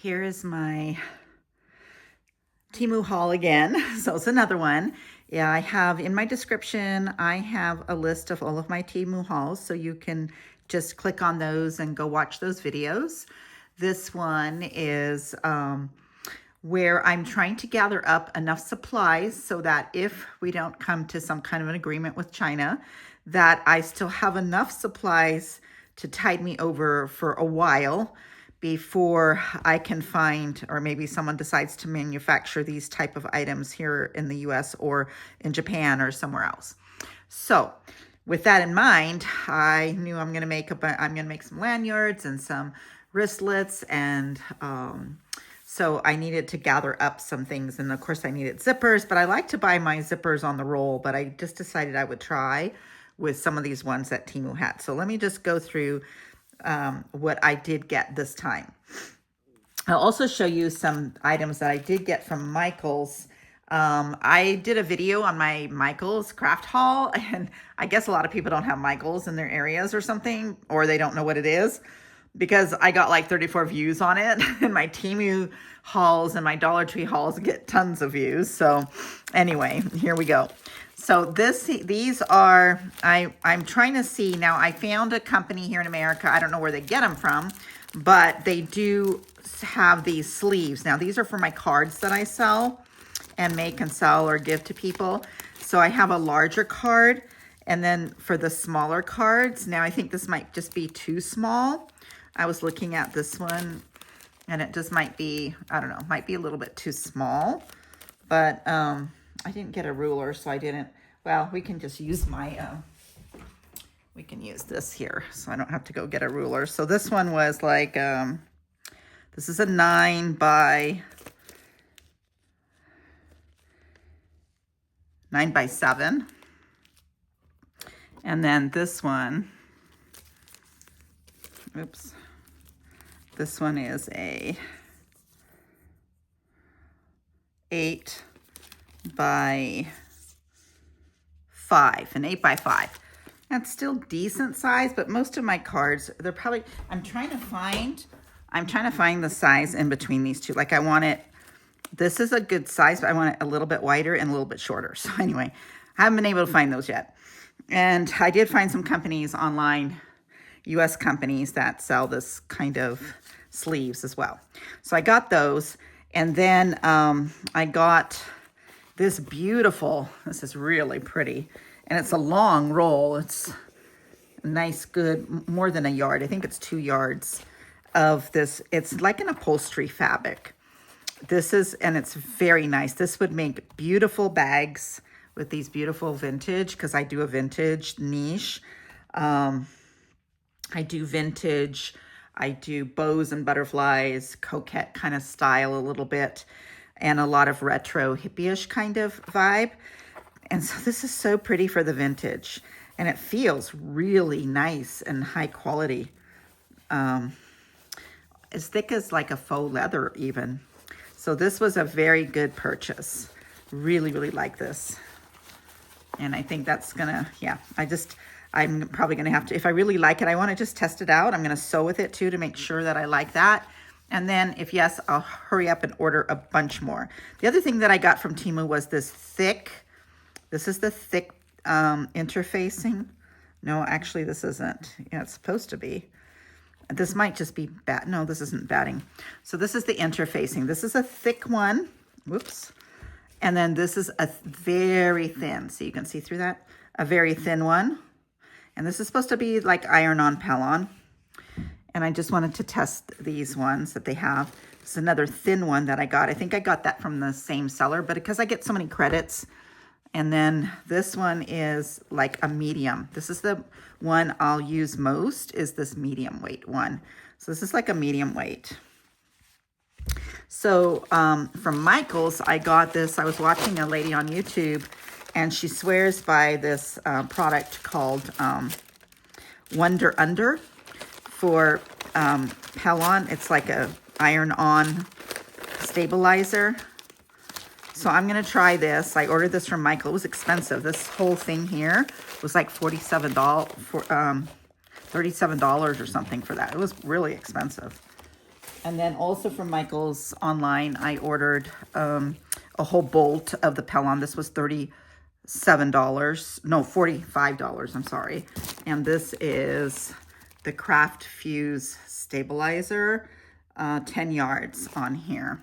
Here is my Temu haul again. So it's another one. Yeah, I have in my description, I have a list of all of my Temu hauls, so you can just click on those and go watch those videos. This one is where I'm trying to gather up enough supplies so that if we don't come to some kind of an agreement with China, that I still have enough supplies to tide me over for a while before I can find, or maybe someone decides to manufacture these type of items here in the US or in Japan or somewhere else. So with that in mind, I knew I'm gonna make some lanyards and some wristlets, and so I needed to gather up some things. And of course I needed zippers, but I like to buy my zippers on the roll, but I just decided I would try with some of these ones that Temu had. So let me just go through what I did get this time. I'll also show you some items that I did get from Michael's. I did a video on my Michael's craft haul, and I guess a lot of people don't have Michael's in their areas or something, or they don't know what it is, because I got like 34 views on it, and my Temu hauls and my Dollar Tree hauls get tons of views. So anyway, here we go. So these are, I'm trying to see, now I found a company here in America, I don't know where they get them from, but they do have these sleeves. Now these are for my cards that I sell and make and sell or give to people. So I have a larger card, and then for the smaller cards, now I think this might just be too small. I was looking at this one and it just might be, I don't know, might be a little bit too small, but I didn't get a ruler, so I didn't. Well, we can just use my, we can use this here, so I don't have to go get a ruler. So this one was like, this is a 9 by 7. And then this one, oops, this one is a 8 by 5, an 8 by 5. That's still decent size, but most of my cards, they're probably, I'm trying to find the size in between these two. Like I want it, this is a good size, but I want it a little bit wider and a little bit shorter. So anyway, I haven't been able to find those yet. And I did find some companies online, US companies that sell this kind of sleeves as well. So I got those. And then I got this beautiful, this is really pretty, and it's a long roll. It's a nice, good, more than a yard. I think it's 2 yards of this. It's like an upholstery fabric. This is, and it's very nice. This would make beautiful bags with these beautiful vintage, because I do a vintage niche. I do vintage. I do bows and butterflies, coquette kind of style a little bit, and a lot of retro hippie-ish kind of vibe. And so this is so pretty for the vintage, and it feels really nice and high quality. As thick as like a faux leather even. So this was a very good purchase. Really, really like this. And I think that's gonna, yeah, I'm probably going to have to, if I really like it, I want to just test it out. I'm going to sew with it too to make sure that I like that. And then if yes, I'll hurry up and order a bunch more. The other thing that I got from Temu was this is the thick interfacing. No, actually this isn't. Yeah, it's supposed to be. This might just be no, this isn't batting. So this is the interfacing. This is a thick one. Whoops. And then this is a very thin, so you can see through that, a very thin one. And this is supposed to be like iron-on Pellon. And I just wanted to test these ones that they have. This is another thin one that I got. I think I got that from the same seller, but because I get so many credits. And then this one is like a medium. This is the one I'll use most, is this medium weight one. So this is like a medium weight. So from Michael's, I got this. I was watching a lady on YouTube, and she swears by this product called Wonder Under for Pellon. It's like a iron-on stabilizer. So I'm going to try this. I ordered this from Michael. It was expensive. This whole thing here was like $37 or something for that. It was really expensive. And then also from Michael's online, I ordered a whole bolt of the Pellon. This was $37, no, $45, I'm sorry. And this is the Craft Fuse Stabilizer, 10 yards on here.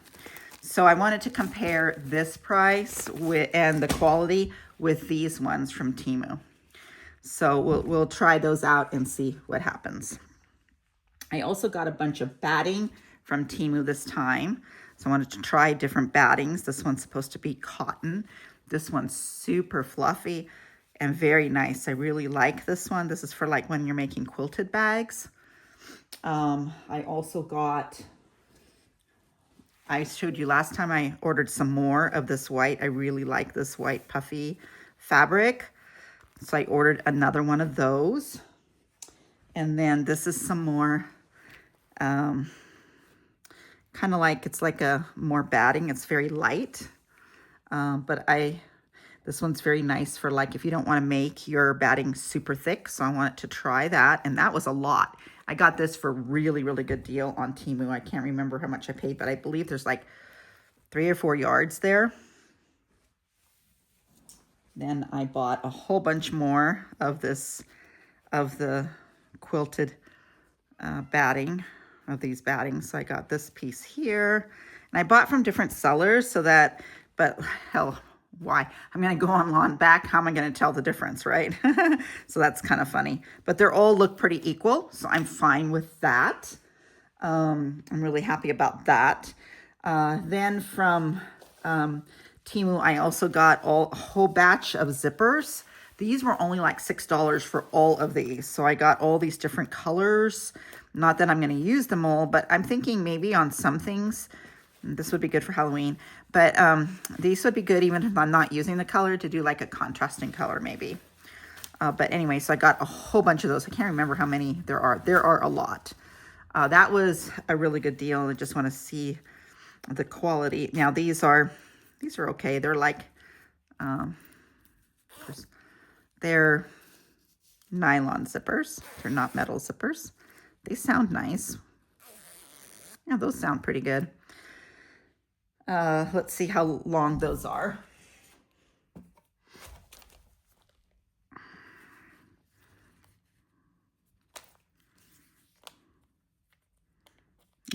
So I wanted to compare this price and the quality with these ones from Temu. So we'll try those out and see what happens. I also got a bunch of batting from Temu this time. So I wanted to try different battings. This one's supposed to be cotton. This one's super fluffy and very nice. I really like this one. This is for like when you're making quilted bags. I also got, I showed you last time I ordered some more of this white. I really like this white puffy fabric. So I ordered another one of those. And then this is some more, kind of like, it's like a more batting. It's very light. But this one's very nice for like, if you don't want to make your batting super thick. So I wanted to try that. And that was a lot. I got this for a really, really good deal on Temu. I can't remember how much I paid, but I believe there's like 3 or 4 yards there. Then I bought a whole bunch more of this, of the quilted batting, of these battings. So I got this piece here. And I bought from different sellers so that, but hell, why? I'm going to go on back. How am I going to tell the difference, right? So that's kind of funny. But they all look pretty equal, so I'm fine with that. I'm really happy about that. Then from Temu, I also got a whole batch of zippers. These were only like $6 for all of these. So I got all these different colors. Not that I'm going to use them all, but I'm thinking maybe on some things, this would be good for Halloween. But these would be good even if I'm not using the color, to do like a contrasting color maybe. But anyway, so I got a whole bunch of those. I can't remember how many there are. There are a lot. That was a really good deal. I just want to see the quality. Now these are okay. They're like, they're nylon zippers. They're not metal zippers. They sound nice. Yeah, those sound pretty good. Let's see how long those are.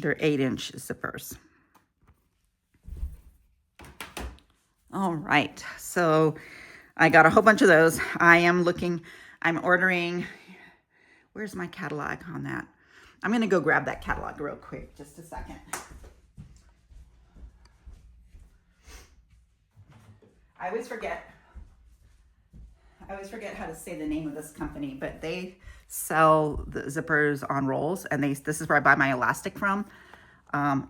They're 8-inch zippers. All right, so I got a whole bunch of those. I'm ordering, where's my catalog on that? I'm gonna go grab that catalog real quick, just a second. I always forget how to say the name of this company, but they sell the zippers on rolls, and this is where I buy my elastic from.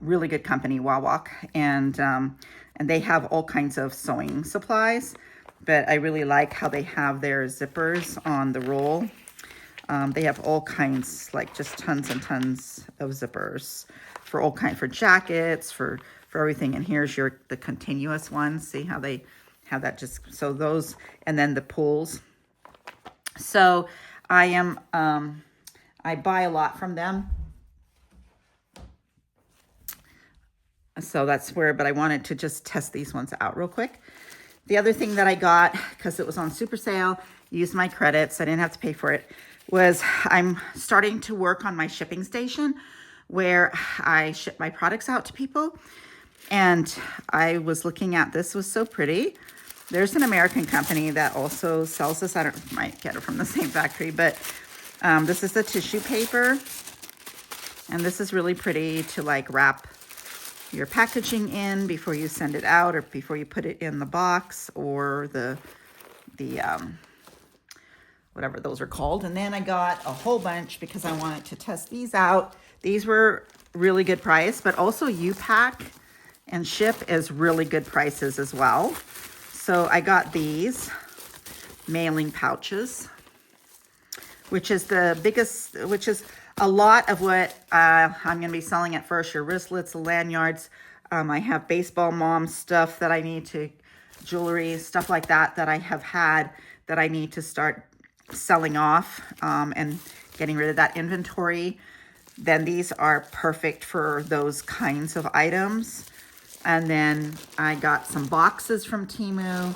Really good company, Wawak, and they have all kinds of sewing supplies, but I really like how they have their zippers on the roll. They have all kinds, like just tons and tons of zippers for all kinds, for jackets, for everything. And here's the continuous ones. See how they have that, just so those, and then the pulls. So I buy a lot from them. So that's where, but I wanted to just test these ones out real quick. The other thing that I got, because it was on super sale, used my credits, I didn't have to pay for it, was I'm starting to work on my shipping station where I ship my products out to people. And I was looking at, this was so pretty. There's an American company that also sells this. I might get it from the same factory, but this is the tissue paper. And this is really pretty to like wrap your packaging in before you send it out, or before you put it in the box, or the whatever those are called. And then I got a whole bunch because I wanted to test these out. These were really good price, but also U-Pack and ship is really good prices as well. So I got these mailing pouches, which is the biggest, which is a lot of what I'm going to be selling at first. Your wristlets, lanyards. I have baseball mom stuff that I need to, jewelry, stuff like that I have had that I need to start selling off and getting rid of that inventory. then these are perfect for those kinds of items. And then I got some boxes from Temu.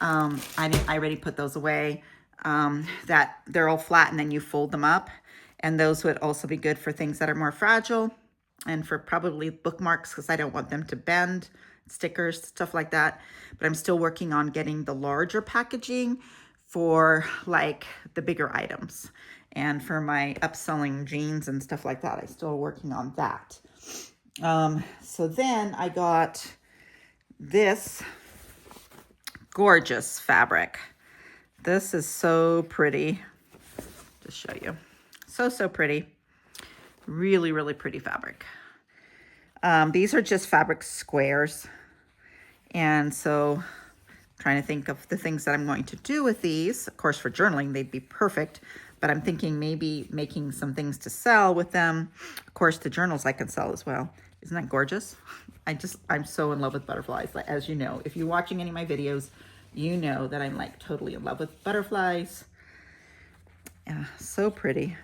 I already put those away. That they're all flat and then you fold them up. And those would also be good for things that are more fragile and for probably bookmarks because I don't want them to bend, stickers, stuff like that. But I'm still working on getting the larger packaging for like the bigger items. And for my upselling jeans and stuff like that, I'm still working on that. So then I got this gorgeous fabric. This is so pretty. Just show you. So pretty. Really, really pretty fabric. These are just fabric squares. And so I'm trying to think of the things that I'm going to do with these. Of course, for journaling, they'd be perfect. But I'm thinking maybe making some things to sell with them. Of course, the journals I can sell as well. Isn't that gorgeous? I'm so in love with butterflies. Like, as you know, if you're watching any of my videos, you know that I'm like totally in love with butterflies. Yeah, so pretty.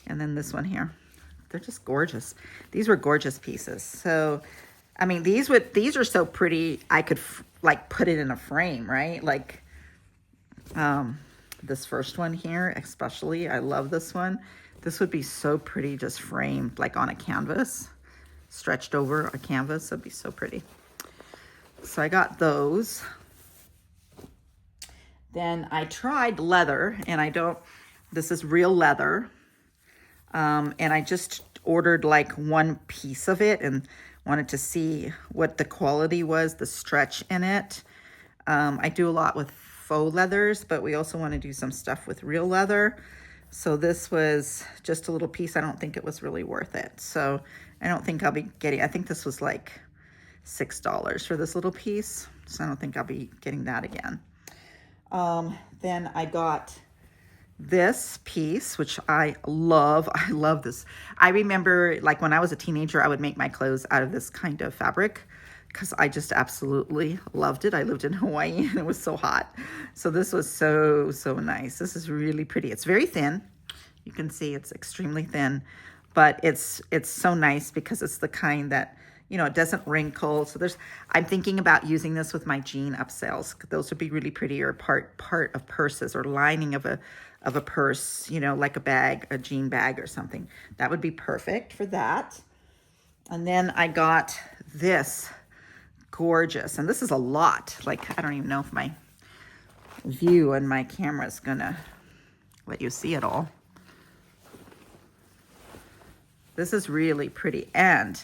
And then this one here. They're just gorgeous. These were gorgeous pieces. So, I mean, these are so pretty. I could like put it in a frame, right? Like, this first one here, especially, I love this one. This would be so pretty just framed like on a canvas, stretched over a canvas. It'd be so pretty. So I got those. Then I tried leather, and this is real leather. And I just ordered like one piece of it and wanted to see what the quality was, the stretch in it. I do a lot with faux leathers, but we also want to do some stuff with real leather. So this was just a little piece. I don't think it was really worth it. So I don't think I'll be getting, I think this was like $6 for this little piece. So I don't think I'll be getting that again. Then I got this piece, which I love. I love this. I remember like when I was a teenager, I would make my clothes out of this kind of fabric because I just absolutely loved it. I lived in Hawaii and it was so hot. So this was so nice. This is really pretty. It's very thin. You can see it's extremely thin, but it's so nice because it's the kind that, you know, it doesn't wrinkle. So I'm thinking about using this with my jean upsales. Those would be really pretty, or part of purses or lining of a purse, you know, like a bag, a jean bag or something. That would be perfect for that. And then I got this gorgeous, and this is a lot. Like, I don't even know if my view on my camera is gonna let you see it all. This is really pretty, and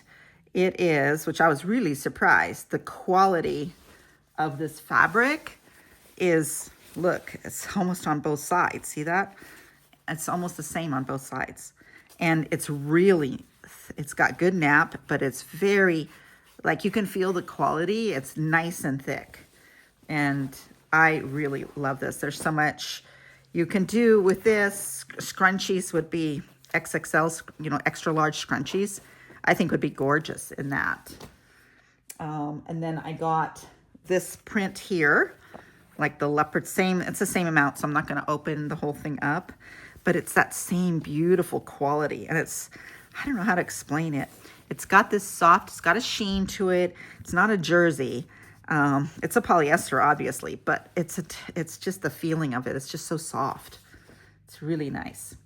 it is, which I was really surprised, the quality of this fabric is, look, it's almost on both sides. See that? It's almost the same on both sides. And it's really, it's got good nap, but it's very, like you can feel the quality. It's nice and thick. And I really love this. There's so much you can do with this. Scrunchies would be XXL, you know, extra large scrunchies. I think would be gorgeous in that. And then I got this print here, like the leopard, it's the same amount, so I'm not going to open the whole thing up, but it's that same beautiful quality. And it's, I don't know how to explain it. It's got this soft, it's got a sheen to it. It's not a jersey. It's a polyester, obviously, but it's just the feeling of it. It's just so soft. It's really nice.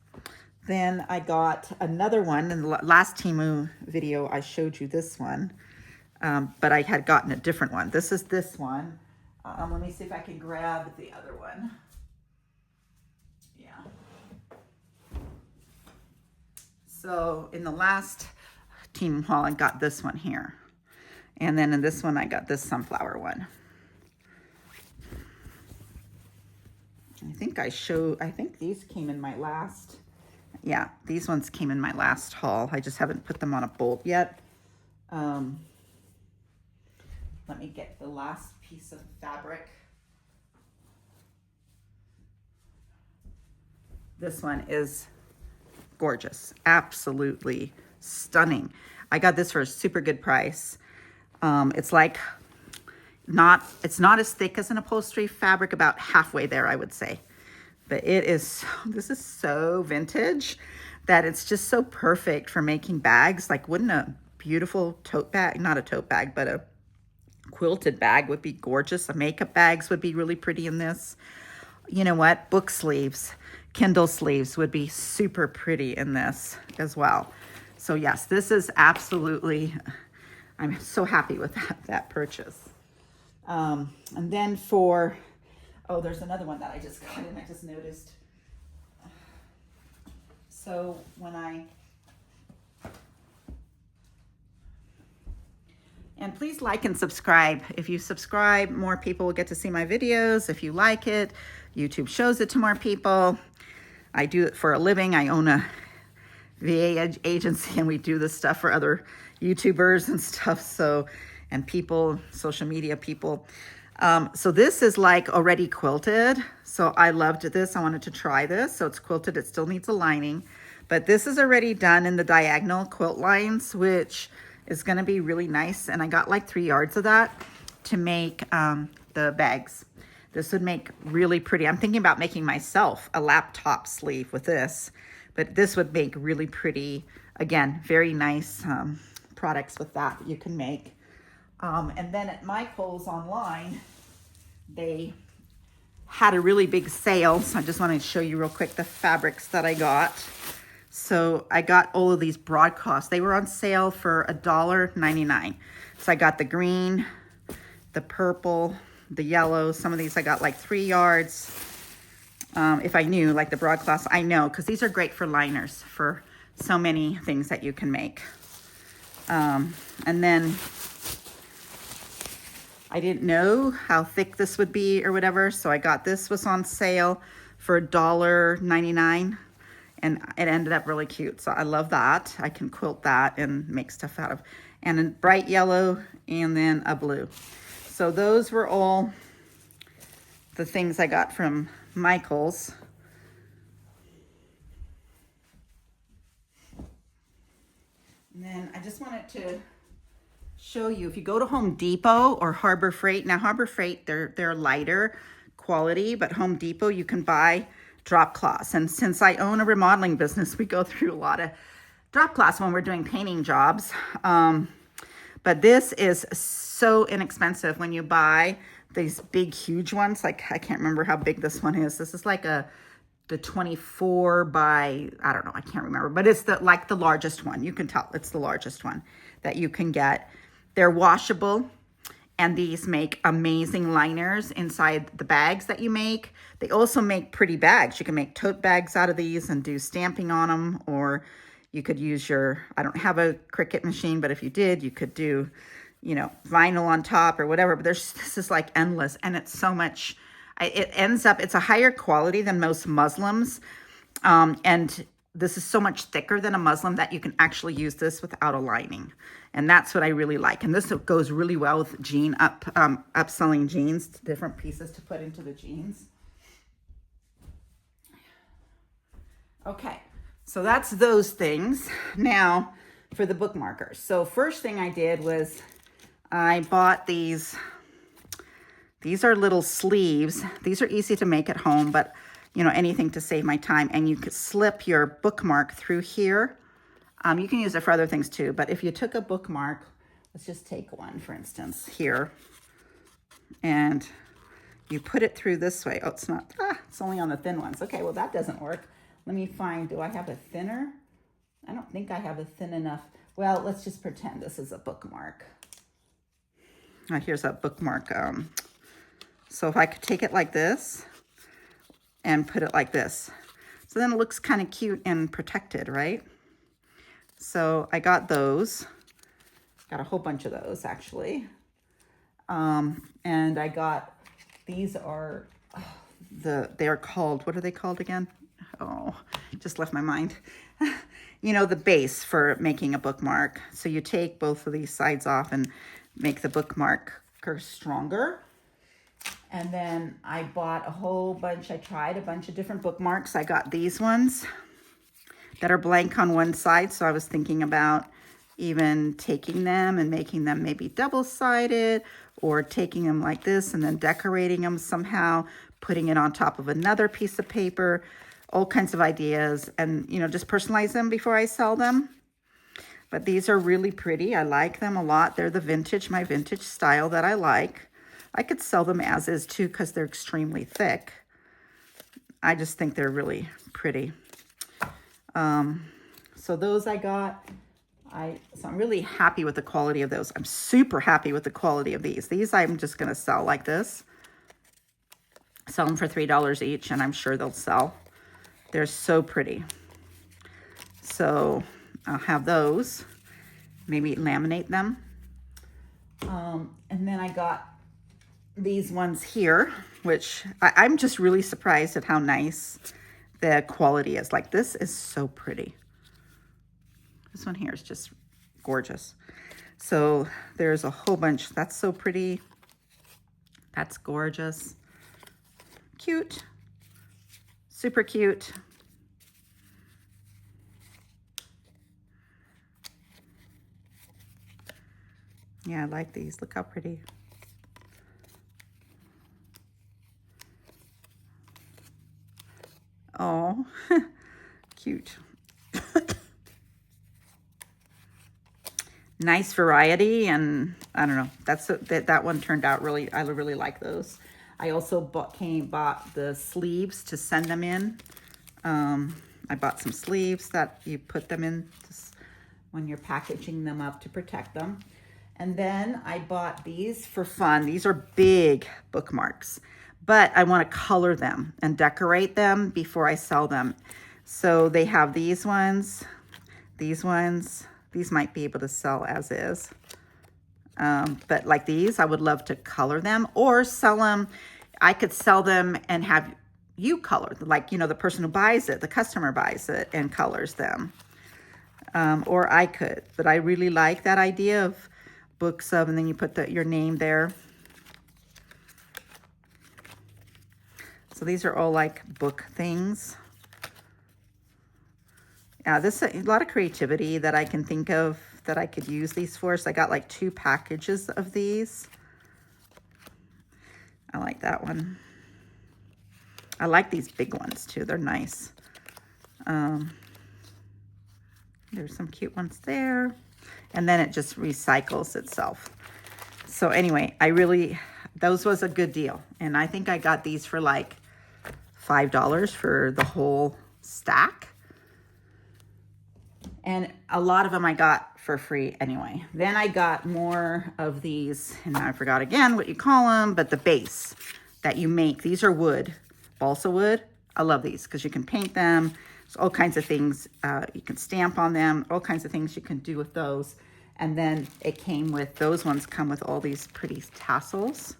Then I got another one. In the last Temu video, I showed you this one, but I had gotten a different one. This is this one. Let me see if I can grab the other one. Yeah. So in the last Temu haul, I got this one here. And then in this one, I got this sunflower one. I think these came in my last, yeah, these ones came in my last haul. I just haven't put them on a bolt yet. Let me get the last piece of fabric. This one is gorgeous, absolutely stunning. I got this for a super good price. It's like it's not as thick as an upholstery fabric, about halfway there, I would say. But it is, this is so vintage. that it's just so perfect for making bags. Like, wouldn't a beautiful tote bag, not a tote bag, but a quilted bag would be gorgeous. The makeup bags would be really pretty in this. You know what? Book sleeves, Kindle sleeves would be super pretty in this as well. So yes, this is absolutely, I'm so happy with that purchase. And then for, oh, there's another one that I just got and I just noticed. So when and please like and subscribe. If you subscribe, more people will get to see my videos. If you like it, YouTube shows it to more people. I do it for a living. I own a VA agency and we do this stuff for other YouTubers and stuff. So, and people, social media people. So this is like already quilted. So I loved this. I wanted to try this. So it's quilted. It still needs a lining, but this is already done in the diagonal quilt lines, which is going to be really nice. And I got like 3 yards of that to make the bags. This would make really pretty. I'm thinking about making myself a laptop sleeve with this, but this would make really pretty, again, very nice products with that you can make. And then at Michael's online, they had a really big sale. So I just wanted to show you real quick the fabrics that I got. So I got all of these broadcloths. They were on sale for $1.99. So I got the green, the purple, the yellow. Some of these I got like 3 yards. If I knew, like the broadcloths, I know, because these are great for liners for so many things that you can make. And then I didn't know how thick this would be or whatever. So I got this was on sale for $1.99. And it ended up really cute. So I love that. I can quilt that and make stuff out of. And a bright yellow and then a blue. So those were all the things I got from Michael's. And then I just wanted to show you, if you go to Home Depot or Harbor Freight. Now Harbor Freight, they're lighter quality, but Home Depot you can buy drop cloths. And since I own a remodeling business, we go through a lot of drop cloths when we're doing painting jobs. But this is so inexpensive when you buy these big, huge ones. Like, I can't remember how big this one is. This is like the 24 by, I don't know, I can't remember, but it's like the largest one. You can tell it's the largest one that you can get. They're washable. And these make amazing liners inside the bags that you make. They also make pretty bags. You can make tote bags out of these and do stamping on them. Or you could use your, I don't have a Cricut machine, but if you did, you could do, you know, vinyl on top or whatever. But this is like endless. And it's so much, it ends up, it's a higher quality than most muslins. And this is so much thicker than a muslin that you can actually use this without a lining. And that's what I really like. And this goes really well with upselling jeans, different pieces to put into the jeans. Okay, so that's those things. Now for the bookmarkers. So first thing I did was I bought these. These are little sleeves. These are easy to make at home, but you know, anything to save my time. And you could slip your bookmark through here. You can use it for other things too, but if you took a bookmark, let's just take one, for instance, here, and you put it through this way. Oh, it's not, it's only on the thin ones. Okay, well, that doesn't work. Let me find, do I have a thinner? I don't think I have a thin enough. Well, let's just pretend this is a bookmark. Here's a bookmark. So if I could take it like this and put it like this. So then it looks kind of cute and protected, right? So I got those. Got a whole bunch of those, actually. And I got, these are, they're called, what are they called again? Oh, just left my mind. You know, the base for making a bookmark. So you take both of these sides off and make the bookmark stronger. And then I bought a whole bunch, I tried a bunch of different bookmarks. I got these ones that are blank on one side. So I was thinking about even taking them and making them maybe double-sided, or taking them like this and then decorating them somehow, putting it on top of another piece of paper. all kinds of ideas, and, you know, just personalize them before I sell them. But these are really pretty. I like them a lot. They're the vintage, my vintage style that I like. I could sell them as is too because they're extremely thick. I just think they're really pretty. So those I got. So I'm really happy with the quality of those. I'm super happy with the quality of these. These I'm just going to sell like this. Sell them for $3 each, and I'm sure they'll sell. They're so pretty. So I'll have those, maybe laminate them. And then I got these ones here, which I'm just really surprised at how nice the quality is. Like, this is so pretty. This one here is just gorgeous. So there's a whole bunch. That's so pretty. That's gorgeous. Cute. Super cute. Yeah, I like these. Look how pretty. Oh, cute. Nice variety, and I don't know. That one turned out really. I really like those. I also bought the sleeves to send them in. I bought some sleeves that you put them in when you're packaging them up to protect them. And then I bought these for fun. These are big bookmarks, but I want to color them and decorate them before I sell them. So they have these ones, these ones. These might be able to sell as is. But like these, I would love to color them or sell them. I could sell them and have you color, like, you know, the person who buys it, the customer buys it and colors them. Or I could, but I really like that idea of books of, and then you put your name there. So these are all like book things. Yeah, this is a lot of creativity that I can think of that I could use these for. So I got like 2 packages of these. I like that one. I like these big ones too. They're nice. There's some cute ones there. And then it just recycles itself. So anyway, those was a good deal. And I think I got these for like $5 for the whole stack. And a lot of them I got for free anyway. Then I got more of these, and I forgot again what you call them, but the base that you make. These are wood, balsa wood. I love these because you can paint them. There's all kinds of things. You can stamp on them, all kinds of things you can do with those. And then it came with, those ones come with all these pretty tassels.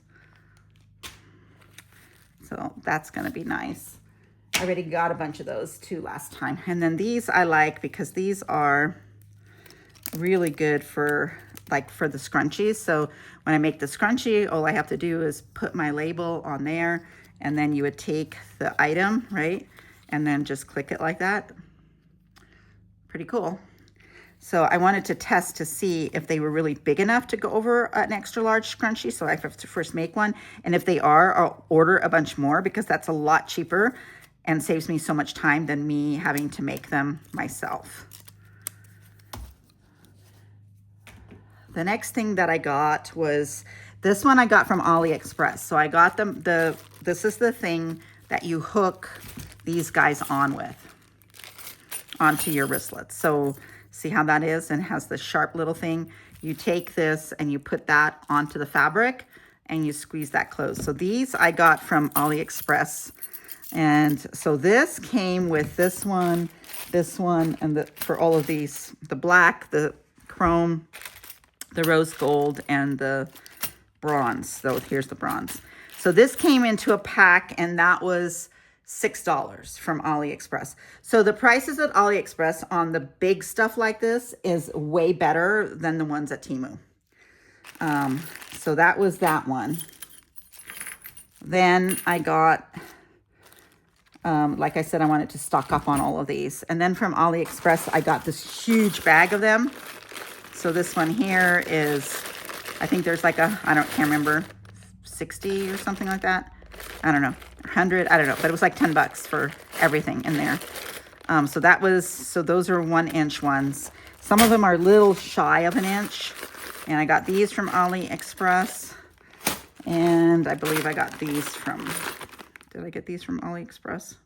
So that's gonna be nice. I already got a bunch of those too last time. And then these I like because these are really good for the scrunchies. So when I make the scrunchie, all I have to do is put my label on there, and then you would take the item, right? And then just click it like that. Pretty cool. So I wanted to test to see if they were really big enough to go over an extra large scrunchie. So I have to first make one. And if they are, I'll order a bunch more because that's a lot cheaper and saves me so much time than me having to make them myself. The next thing that I got was this one I got from AliExpress. So I got them, this is the thing that you hook these guys onto your wristlets. So see how that is, and has the sharp little thing. You take this and you put that onto the fabric and you squeeze that closed. So these I got from AliExpress. And so this came with this one, and for all of these, the black, the chrome, the rose gold, and the bronze. So here's the bronze. So this came into a pack, and that was $6 from AliExpress. So the prices at AliExpress on the big stuff like this is way better than the ones at Temu. So that was that one. Then I got, like I said, I wanted to stock up on all of these. And then from AliExpress, I got this huge bag of them. So this one here is, I think there's like can't remember, 60 or something like that. I don't know, 100, I don't know, but it was like 10 bucks for everything in there. So those are 1-inch ones. Some of them are a little shy of an inch. And I got these from AliExpress. And I believe I got these from, did I get these from AliExpress?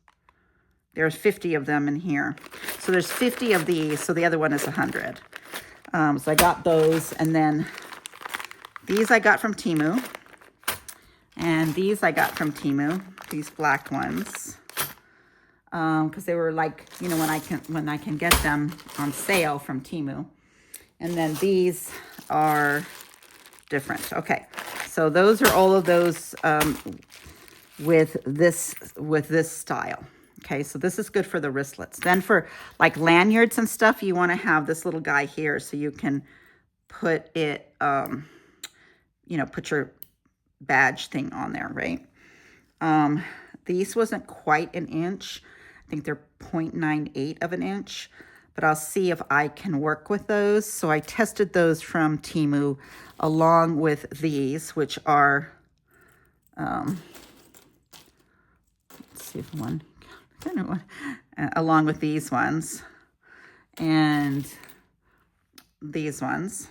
There's 50 of them in here. So there's 50 of these. So the other one is 100. So I got those. And then these I got from Temu. And these I got from Temu. These black ones. Because they were like, you know, when I can get them on sale from Timu. And then these are different. Okay, so those are all of those with this style. Okay, so this is good for the wristlets. Then for like lanyards and stuff, you want to have this little guy here so you can put it, you know, put your badge thing on there, right? These wasn't quite an inch. I think they're 0.98 of an inch, but I'll see if I can work with those. So I tested those from Temu along with these, which are, let's see if one, along with these ones and these ones,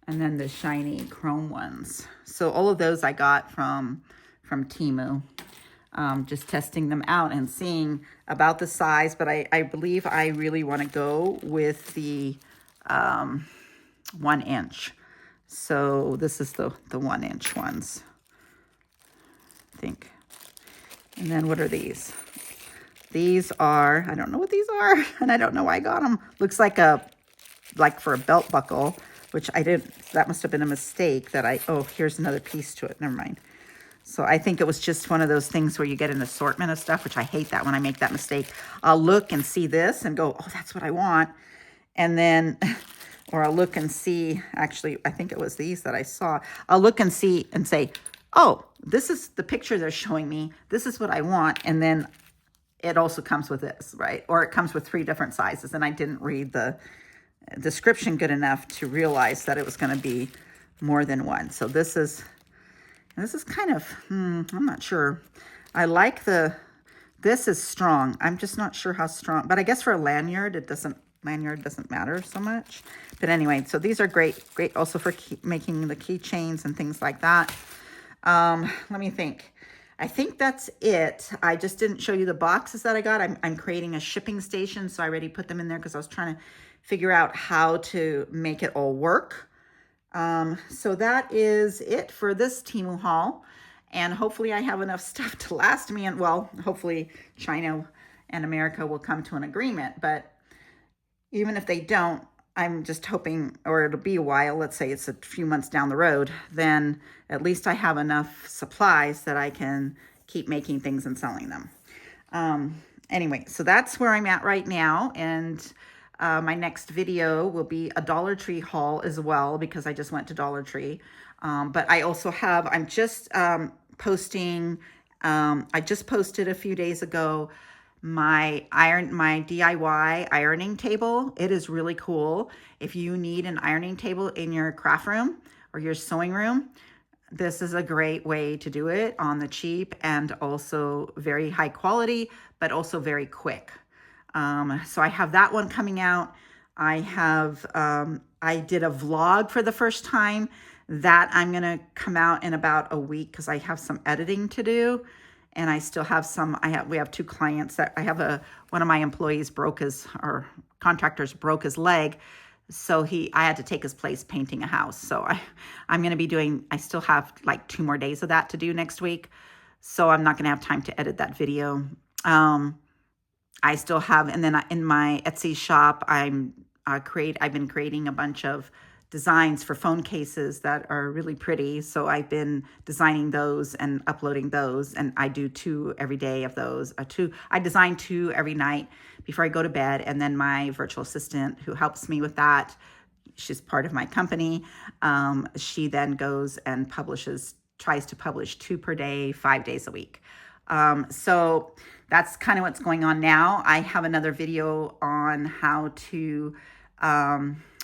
and then the shiny chrome ones. So all of those I got from Temu. Just testing them out and seeing about the size, but I believe I really want to go with the 1 inch. So this is the 1 inch ones, I think. And then what are these? These are, I don't know what these are, and I don't know why I got them. Looks like for a belt buckle, which I didn't, that must have been a mistake that oh, here's another piece to it. Never mind. So I think it was just one of those things where you get an assortment of stuff, which I hate that when I make that mistake. I'll look and see this and go, oh, that's what I want. And then, or I'll look and see, actually, I think it was these that I saw. I'll look and see and say, oh, this is the picture they're showing me. This is what I want. And then it also comes with this, right? Or it comes with 3 different sizes. And I didn't read the description good enough to realize that it was going to be more than one. So this is kind of, I'm not sure. I like this is strong. I'm just not sure how strong, but I guess for a lanyard, lanyard doesn't matter so much. But anyway, so these are great also for making the keychains and things like that. Let me think. I think that's it. I just didn't show you the boxes that I got. I'm creating a shipping station, so I already put them in there because I was trying to figure out how to make it all work. So that is it for this Temu haul. And hopefully I have enough stuff to last me. And well, hopefully China and America will come to an agreement. But even if they don't, I'm just hoping, or it'll be a while, let's say it's a few months down the road, then at least I have enough supplies that I can keep making things and selling them. Anyway, so that's where I'm at right now. And my next video will be a Dollar Tree haul as well, because I just went to Dollar Tree. But I also have, I'm just posting, I just posted a few days ago my DIY ironing table. It is really cool. If you need an ironing table in your craft room or your sewing room, this is a great way to do it on the cheap and also very high quality, but also very quick. So I have that one coming out. I have, I did a vlog for the first time that I'm going to come out in about a week because I have some editing to do. And I still have some, we have 2 clients that I have one of my employees contractors broke his leg. So I had to take his place painting a house. So I'm going to be doing, I still have like 2 more days of that to do next week. So I'm not going to have time to edit that video. I still have, and then in my Etsy shop, I've been creating a bunch of designs for phone cases that are really pretty. So I've been designing those and uploading those, and I do 2 every day of those. I design 2 every night before I go to bed, and then my virtual assistant who helps me with that, she's part of my company. She then goes and tries to publish 2 per day, 5 days a week. So that's kind of what's going on now. I have another video on how to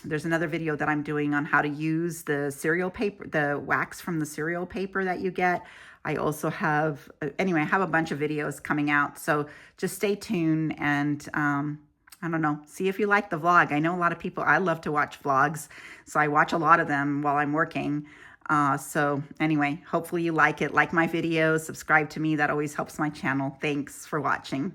there's another video that I'm doing on how to use the cereal paper, the wax from the cereal paper that you get. I also have, anyway, I have a bunch of videos coming out. So just stay tuned and I don't know, see if you like the vlog. I know a lot of people, I love to watch vlogs. So I watch a lot of them while I'm working. So anyway, hopefully you like it. Like my videos, subscribe to me. That always helps my channel. Thanks for watching.